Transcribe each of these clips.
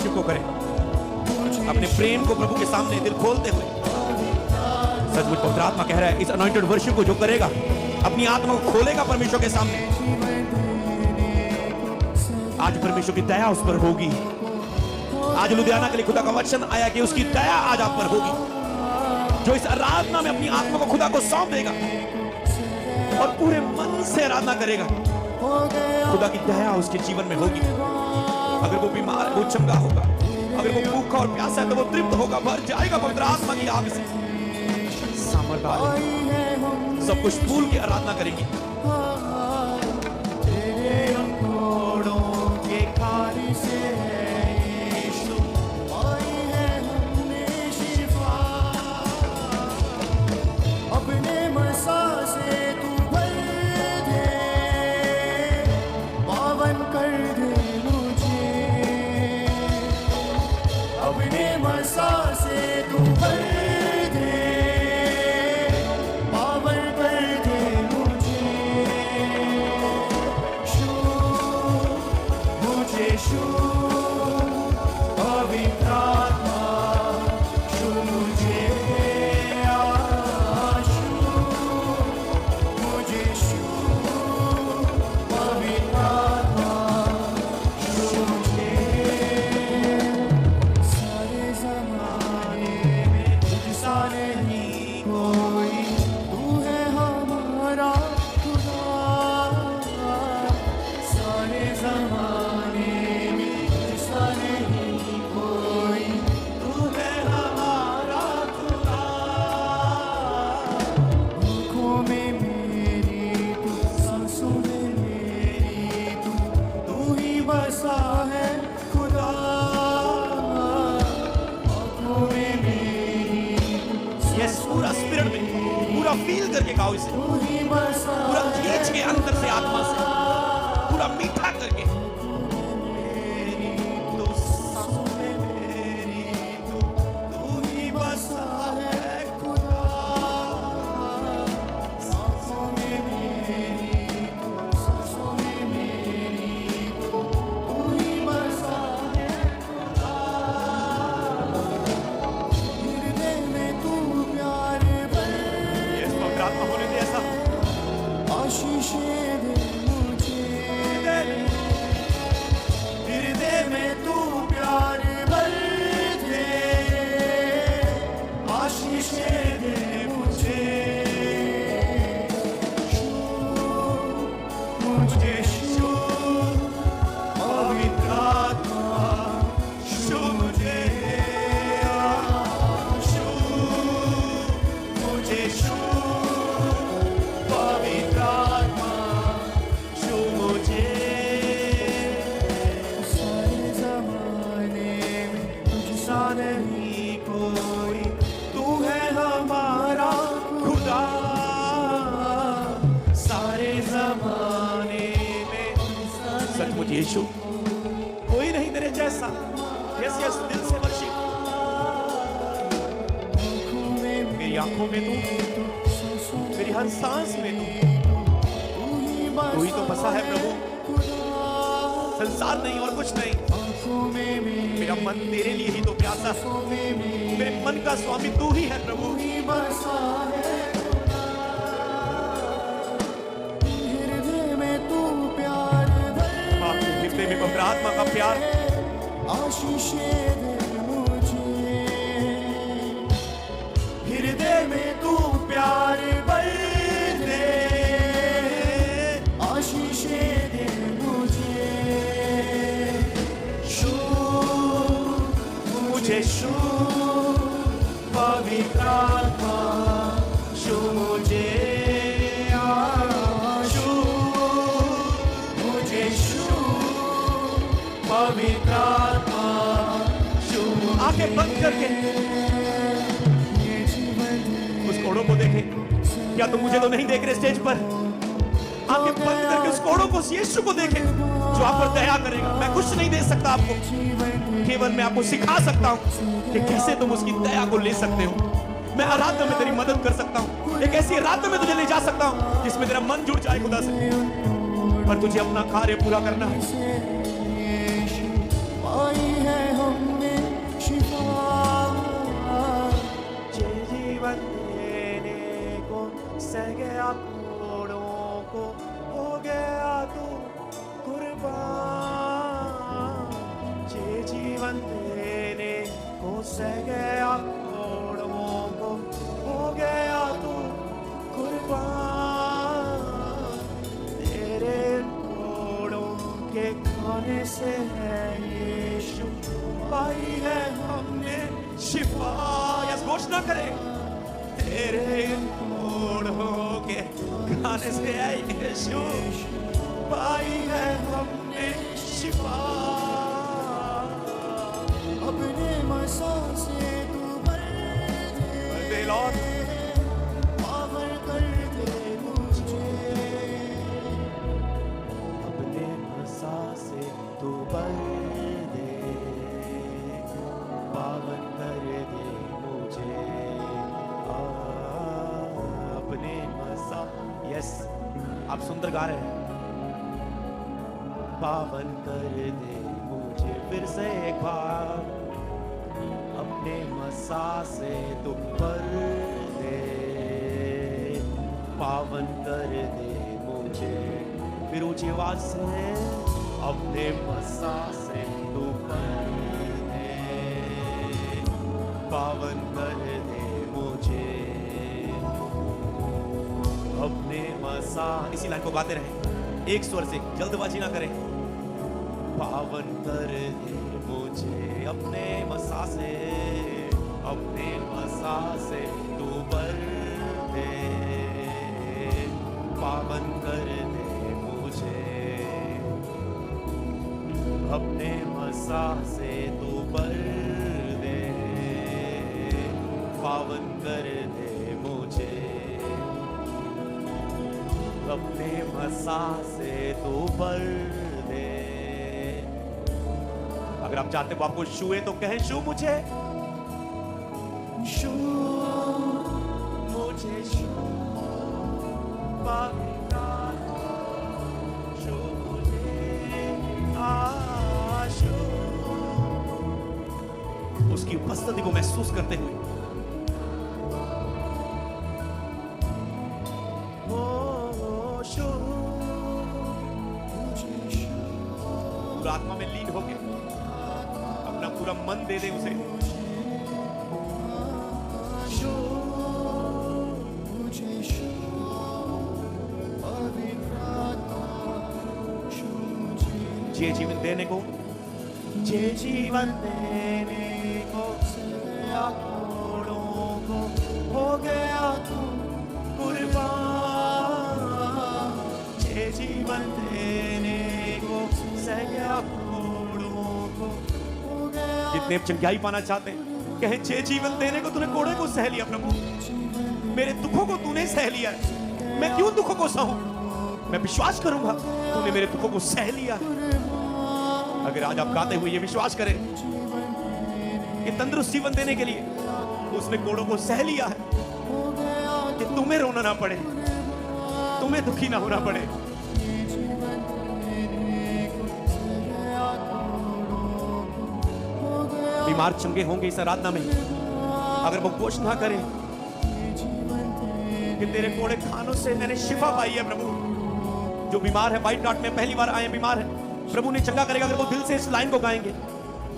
Worship को करें, अपने प्रेम को प्रभु के सामने दिल खोलते हुए। सचमुच पवित्र आत्मा कह रहा है, इस अनॉइंटेड वर्शिप को जो करेगा, अपनी आत्मा को खोलेगा परमेश्वर के सामने, आज परमेश्वर की दया उस पर होगी। आज लुधियाना के लिए खुदा का वचन आया कि उसकी दया आज आप पर होगी। जो इस आराधना में अपनी आत्मा को खुदा को सौंप देगा और पूरे मन से आराधना करेगा, खुदा की दया उसके जीवन में होगी। अगर वो बीमार है वो चंगा होगा, अगर वो भूखा और प्यासा है तो वो तृप्त होगा, भर जाएगा पवित्र आत्मा की आग से। सामर्थ सब कुछ भूल के आराधना करेंगे। फील करके गाओ इसे, पूरा खींच के अंदर से, आत्मा से, पूरा मीठा करके। यीशु कोई नहीं तेरे जैसा। यस यस, दिल से वर्शिप। मेरी आंखों में तू, मेरी हर सांस में तू ही तो बसा है प्रभु, संसार नहीं और कुछ नहीं। मेरा मन तेरे लिए ही तो प्यासा, मेरे मन का स्वामी तू ही है प्रभु। में पवित्र आत्मा का प्यार आशीष दे मुझे, हृदय में तू प्यार भर दे, आशीष दे मुझे, शू मुझे शू पवित्र आत्मा, शू मुझे पवित्र आत्मा, आंखें बंद करके उस कोड़ों को देखें। क्या तुम मुझे तो नहीं देख रहे स्टेज पर? आंखें बंद करके उस कोड़ों को, यीशु को देखें जो आप पर दया करेगा। मैं कुछ नहीं दे सकता आपको, केवल मैं आपको सिखा सकता हूँ कि कैसे तुम उसकी दया को ले सकते हो। मैं आराधना में तेरी मदद कर सकता हूँ, एक ऐसी आराधना में तुझे ले जा सकता हूँ जिसमें तेरा मन जुड़ जाए खुदा से, पर तुझे अपना कार्य पूरा करना है। कोड़ों को हो गया तू कुर्बान, जे जीवन देने को सह गया कोड़ों को हो गया तू कुर्बान, तेरे कोड़ों के खाने से है यीशु पाई है हमने शिफा। यस घोषणा करें, तेरे कोड़ों के खाने से है यीशु पाई है हमने शिफा। अपने मसा से तू भर दे लॉर्ड, पावर कर दे मुझे, अपने मसा से तू भर दे, पावन कर दे मुझे। अपने मसा, यस आप सुंदर गा रहे हैं, पावन कर दे मुझे। फिर से एक बार, अपने मसा से तू भर दे, पावन कर दे मुझे। फिर ऊंची आवाज से, अपने मसा से तू भर दे, पावन कर दे मुझे। अपने मसा, इसी लाइन को गाते रहे एक स्वर से, जल्दबाजी ना करें। पावन कर दे मुझे अपने मसा से, अपने मसा से तू भर दे, पावन कर दे मुझे। अपने मसा से तू भर दे, पावन कर दे मुझे। अपने मसा से तू भर दे। अगर आप चाहते हो आपको छुए तो कहें, छू मुझे, छू मुझे, छू पवित्र, छू मुझे, छू। उसकी उपस्थिति को महसूस करते हुए पूरा आत्मा में लीन हो गया, अपना पूरा मन दे दे उसे। जे जीवन देने को, जे जीवन देने को कोड़ों को हो गया तू कुर्बान, जे जीवन देने को सह गया कोड़ों को हो गया। जितने चंगाई पाना चाहते हैं कहें, जे जीवन देने को तूने कोड़े को सह लिया प्रभु, मेरे दुखों को तूने सह लिया, मैं क्यों दुखों को सहूं, मैं विश्वास करूंगा तूने मेरे दुखों को सह लिया। अगर आज आप गाते हुए ये विश्वास करें कि तंदुरुस्त जीवन देने के लिए उसने कोड़ों को सह लिया है, कि तुम्हें रोना ना पड़े, तुम्हें दुखी ना होना पड़े। बीमार चंगे होंगे इस आराधना में, अगर वो घोषणा करें कि तेरे कोड़े खानों से मैंने शिफा पाई है। प्रभु जो बीमार है, व्हाइट डॉट में पहली बार आए बीमार है, प्रभु ने चंगा करेगा अगर वो दिल से इस लाइन को गाएंगे।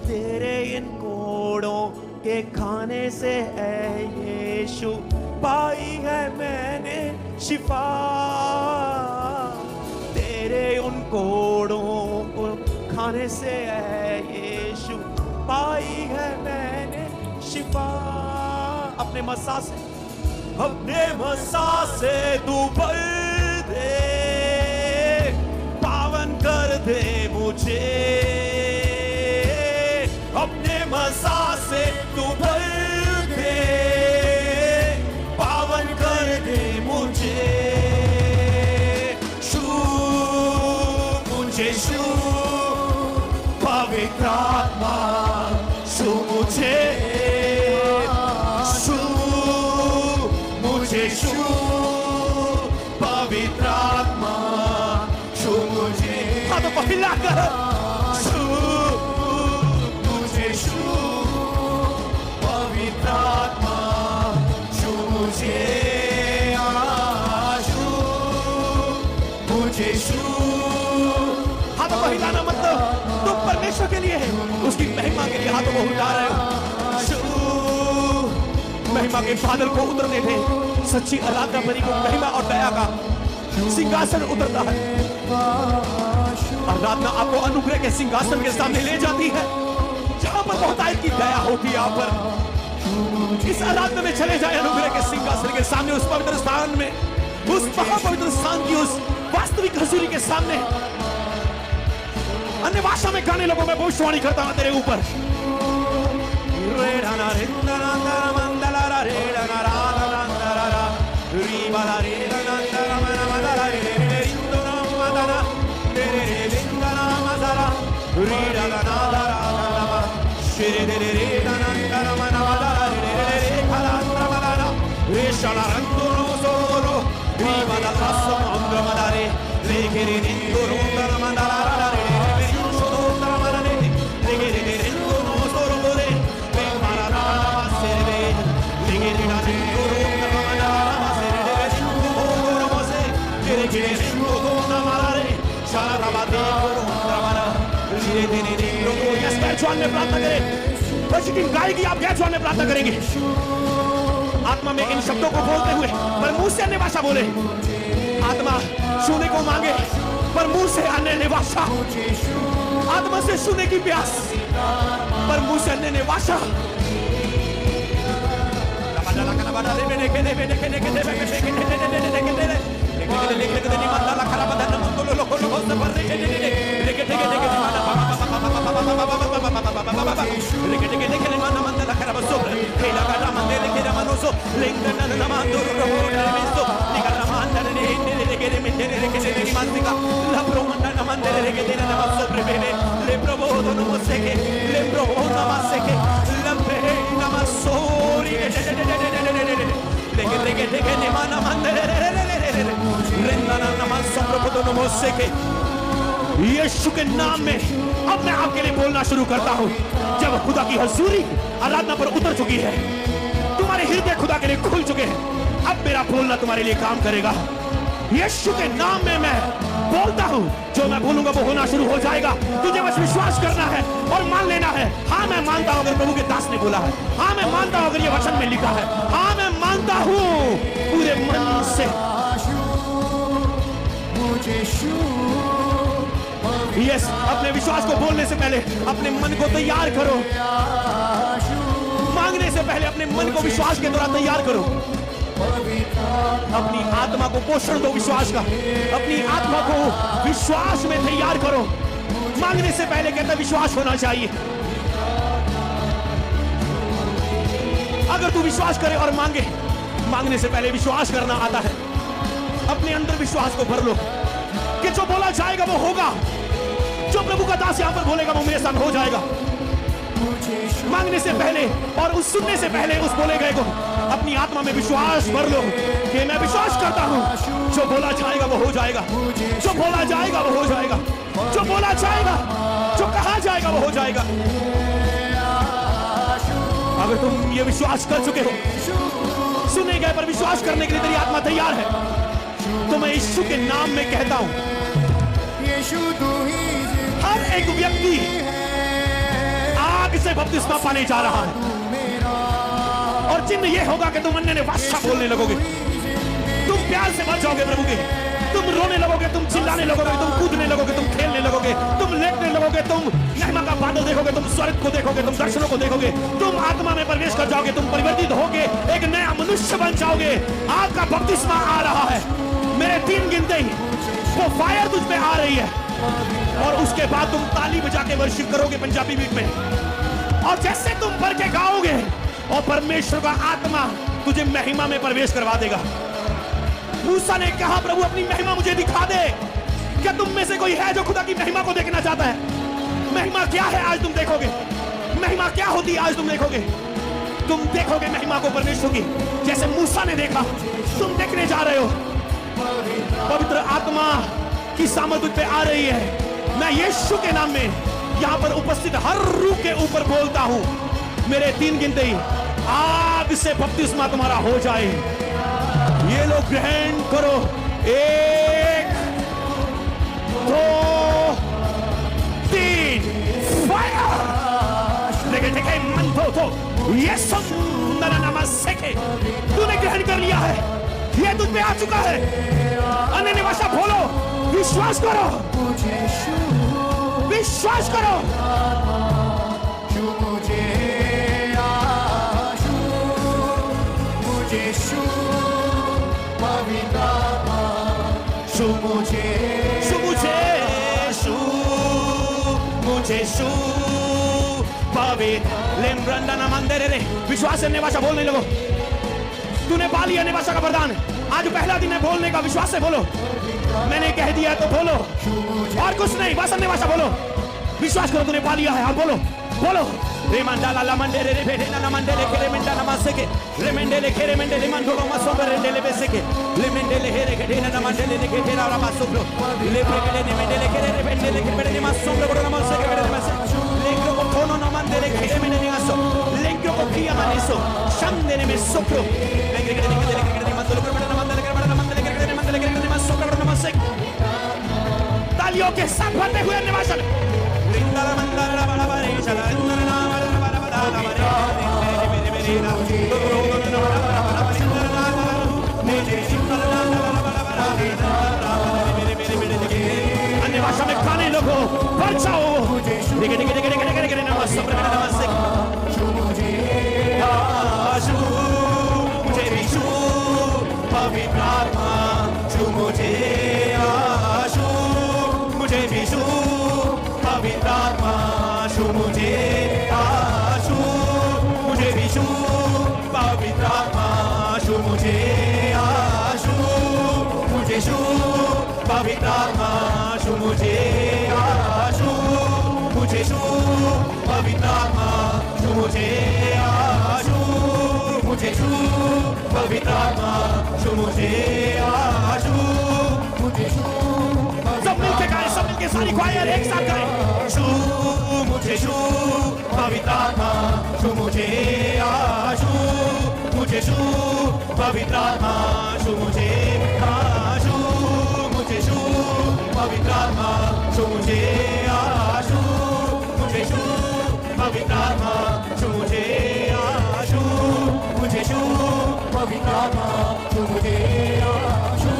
तेरे इन कोड़ों के खाने से है यीशु पाई है मैंने शिफा, तेरे उन कोड़ों को खाने से है यीशु पाई है मैंने शिफा। अपने मसा से, अपने मसा से तू भर दे, पावन कर दे मुझे। अपने मसा से तू भर दे, पावन कर दे मुझे। छू मुझे, छू पवित्र आत्मा, छू मुझे, छू मुझे, छू पवित्र आत्मा, छू मुझे। हाथों को हिलाकर छू मुझे, छू पवित्र आत्मा, छू मुझे, छू हिलाना मतलब तुम परमेश्वर के लिए है, उसकी महिमा के लिए हाथों को उठा रहे हो। महिमा के बादल को उतरने दे। सच्ची आराधना बनी को महिमा और दया का सिंहासन उतरता है। आराधना आपको अनुग्रह के सिंहासन के सामने ले जाती है, जहां पर बहुतायत की दया होती है। आप पर इस आराधना में चले जाए अनुग्रह के सिंहासन के सामने, उस पवित्र स्थान में, उस महापवित्र स्थान की उस वास्तविक हजूरी के सामने। अन्य भाषा में गाने लोगों में भविष्यवाणी करता हूं तेरे ऊपर। गैरज्वाल में प्रार्थना करें। टीम गाएगी, आप गैरज्वाल में प्रार्थना करेंगे। आत्मा में इन शब्दों को बोलते हुए, पर मुंह से अन्य भाषा बोले। आत्मा छूने को मांगे, पर मुंह से अन्य भाषा। आत्मा से छूने की प्यास, पर मुंह से अन्य भाषा। यीशु के नाम में अब मैं आपके लिए बोलना शुरू करता हूं। जब खुदा की हजूरी आराधना पर उतर चुकी है, तुम्हारे हृदय खुदा के लिए खुल चुके हैं, अब मेरा बोलना तुम्हारे लिए काम करेगा। यीशु के नाम में मैं बोलता हूं, जो मैं बोलूंगा वो होना शुरू हो जाएगा। तुझे बस विश्वास करना है और मान लेना है। हाँ मैं मानता हूं अगर प्रभु के दास ने बोला है। हाँ मैं मानता हूं अगर ये वचन में लिखा है। हाँ मैं मानता हूं पूरे मन से। यस, अपने विश्वास को बोलने से पहले अपने मन को तैयार करो। मांगने से पहले अपने मन को विश्वास के द्वारा तैयार करो। अपनी आत्मा को पोषण दो विश्वास का। अपनी आत्मा को विश्वास में तैयार करो। मांगने से पहले कहता विश्वास होना चाहिए। अगर तू विश्वास करे और मांगे, मांगने से पहले विश्वास करना आता है। अपने अंदर विश्वास को भर लो कि जो बोला जाएगा वो होगा। जो प्रभु का दास यहां पर बोलेगा वो मेरे साथ हो जाएगा। मांगने से पहले और उस सुनने से पहले उस बोले गए को अपनी आत्मा में विश्वास भर लो कि मैं विश्वास करता हूं जो बोला जाएगा वो हो जाएगा। जो बोला जाएगा वो हो जाएगा। जो बोला जाएगा, जो कहा जाएगा वो हो जाएगा। अगर तुम ये विश्वास कर चुके हो, सुने गए पर विश्वास करने के लिए तेरी आत्मा तैयार है, तो मैं यीशु के नाम में कहता हूं, हर एक व्यक्ति आग से बपतिस्मा पाने जा रहा है। और चिन्ह यह होगा कि तुम अन्य भाषा बोलने लगोगे। तुम प्यार से भर जाओगे प्रभु के। तुम रोने लगोगे, तुम चिल्लाने लगोगे, तुम कूदने लगोगे, तुम खेलने लगोगे, तुम लेटने लगोगे, तुम महिमा का बादल देखोगे, तुम स्वर्ग को देखोगे, तुम दर्शनों को देखोगे, तुम आत्मा में प्रवेश कर जाओगे, तुम परिवर्तित होगे, एक नया मनुष्य बन जाओगे। आग का बपतिस्मा आ रहा है। मेरे 3 गिनते ही वो फायर तुझ पे आ रही है। और उसके बाद तुम ताली बजा के वर्शिप करोगे पंजाबी बीट में। और जैसे तुम भर के गाओगे और परमेश्वर का आत्मा तुझे महिमा में प्रवेश करवा देगा। मूसा ने कहा प्रभु अपनी महिमा मुझे दिखा दे। क्या तुम में से कोई है जो खुदा की महिमा को देखना चाहता है? महिमा क्या है आज तुम देखोगे। महिमा क्या होती है आज तुम देखोगे। तुम देखोगे महिमा को परमेश्वर की, जैसे मूसा ने देखा तुम देखने जा रहे हो। पवित्र आत्मा की सामर्थ तुझ पे आ रही है। मैं यीशु के नाम में यहां पर उपस्थित हर रूह के ऊपर बोलता हूं, मेरे 3 गिनते ही आग से बपतिस्मा तुम्हारा हो जाए। ये लोग ग्रहण करो। 1 2 फायर लेकिन देखे मन तो ये सुंदर नमस्ते के तूने ग्रहण कर लिया है, ये तुझ पे आ चुका है। अन्य भाषा बोलो, विश्वास करो, विश्वास करो। मुझे आशु मुझे शु पवित्र शु मुझे पवित्र लेम्ब्रंडना मंदिर रे। विश्वास से अन्य भाषा बोलने लगो। तूने पा लिया अन्य भाषा का वरदान। आज पहला दिन है बोलने का। विश्वास से बोलो, मैंने कह दिया तो बोलो, और कुछ नहीं, बस अन्य भाषा बोलो। विश्वास करो, तूने पा लिया है। आप बोलो, बोलो। रे मंडाला ला मंडेरे रे भेड़े ना मंडेले के रे मंडा नमस्ते के रे मंडेले के रे मंडेले मंडोलो मसो रे मंडेले बेसे के ले मंडेले हेरे के ढेना ना मंडेले ने के ढेना रामा सोप्रो ले ब्रेके ने मंडेले के रे मंडेले के बेड़े मसो रे बड़ो नमस्ते के बेड़े मसे लेंग्रो को फोनो ना मंडेले के रे मंडेले मसो लेंग्रो को किया मानेसो शंदे ने में सोप्रो लेंग्रो के मंडेले के मंडोलो के बेड़े ना मंडेले के बेड़े ना मंडेले के मसो रे बड़ो नमस्ते। तालियों के साथ भरते हुए निवासन लिंगला मंडला बड़ा बड़े चला अन्य भाषा में गाने लोगो बचाओ डिगे डिगे डिगे डिगे डिगे डिगे नमस्ते नमस्ते आशु मुझे विशु पवित्र आत्मा शु मुझे आशु मुझे विशु पवित्र आत्मा शु मुझे आशु मुझे विशु पवित्र आत्मा शु मुझे आशु मुझे शु पवित्र आत्मा शु मुझे आशु मुझे शु पवित्र आत्मा शु मुझे आशु मुझे शु पवित्र आत्मा शु मुझे आशु मुझे शु। सब मिलके गाएं, सब मिलके सारी क्वायर एक साथ गाएं। शु मुझे शु पवित्र आत्मा शु मुझे आशु मुझे शु पवित्र आत्मा शु मुझे आशु मुझे शु पवित्र आत्मा शु मुझे आशु मुझे शु पवित्र आत्मा शु मुझे आशु मुझे शु पवित्र आत्मा शु मुझे आशु।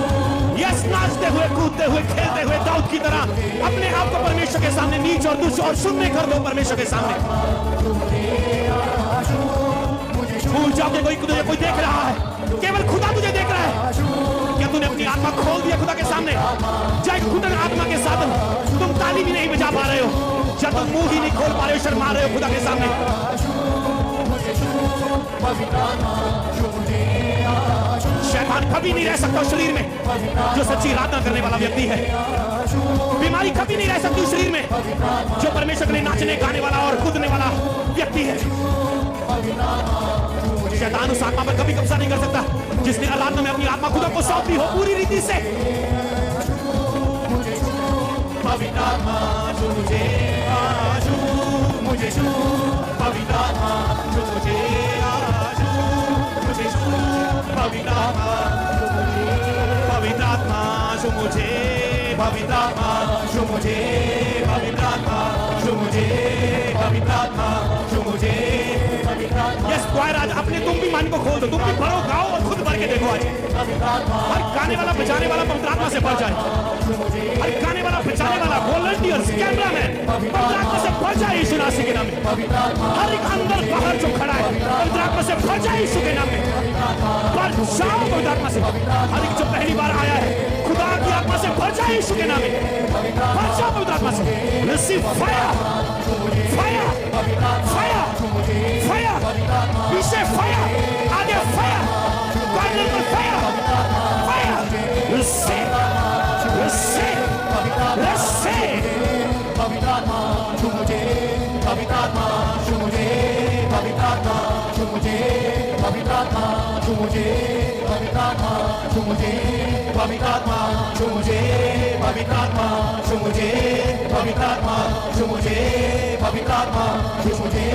यस, नाचते हुए कूदते हुए खेलते हुए दाऊद की तरह अपने आप को परमेश्वर के सामने नीच और तुच्छ और शून्य कर दो परमेश्वर के सामने। भूल जाओ कि कोई देख रहा है, केवल खुदा तुझे देख रहा है। क्या तूने अपनी आत्मा खोल दिया खुदा के सामने? चाहे खुदा आत्मा के साथ तुम ताली भी नहीं बजा पा रहे हो, या तुम मुंह ही नहीं खोल पा रहे हो, शर्मा रहे हो खुदा के सामने। शैतान कभी नहीं रह सकता शरीर में जो सच्ची आराधना करने वाला व्यक्ति है। बीमारी कभी नहीं रह सकती शरीर में जो परमेश्वर के लिए नाचने गाने वाला और कूदने वाला व्यक्ति है। शैतान उस आत्मा पर कभी कब्जा नहीं कर सकता जिसने आराधना में अपनी आत्मा खुदा को सौंपी हो पूरी रीति से। पवित्र आत्मा जो मुझे आशु मुझे शु पवित्र आत्मा जो मुझे आशु मुझे शु पवित्र आत्मा पवित्र आत्मा जो मुझे पवित्र आत्मा जो मुझे पवित्र आत्मा जो मुझे पवित्र आत्मा जो मुझे। यस क्वायर, आज अपने तुम भी मन को खोल दो, तुम भी भरो, गाओ और खुद भर के देखो। आज हर गाने वाला बजाने वाला पवित्र आत्मा से भर जाए। हर गाने वाला बजाने वाला वॉलंटियर्स कैमरामैन पवित्र आत्मा से भर जाए यीशु नासी के नाम में। हर एक अंदर बाहर जो खड़ा है पवित्र आत्मा से भर जाए यीशु के नाम में। भर जाओ पवित्र आत्मा से। हर एक जो पहली बार आया है खुदा की आत्मा से भर जाए यीशु के नाम में। भर जाओ पवित्र आत्मा से। Receive fire fire fire fire पीछे फायर आगे फायर कॉर्नर पर fire fire. Receive receive receive पवित्र आत्मा जो मुझे पवित्र आत्मा जो मुझे पवित्र आत्मा जो मुझे पवित्र आत्मा जो मुझे पवित्र आत्मा जो मुझे पवित्र आत्मा जो मुझे पवित्र आत्मा जो मुझे पवित्र आत्मा जो मुझे पवित्र आत्मा जो मुझे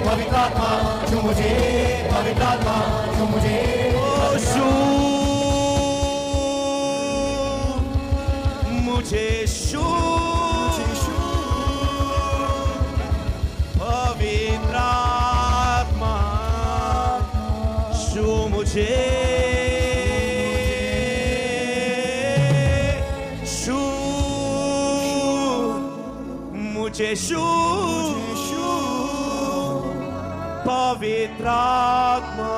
पवित्र आत्मा जो मुझे पवित्र आत्मा जो मुझे मुझे शू शू मुझे शू मुझे शू पवित्र आत्मा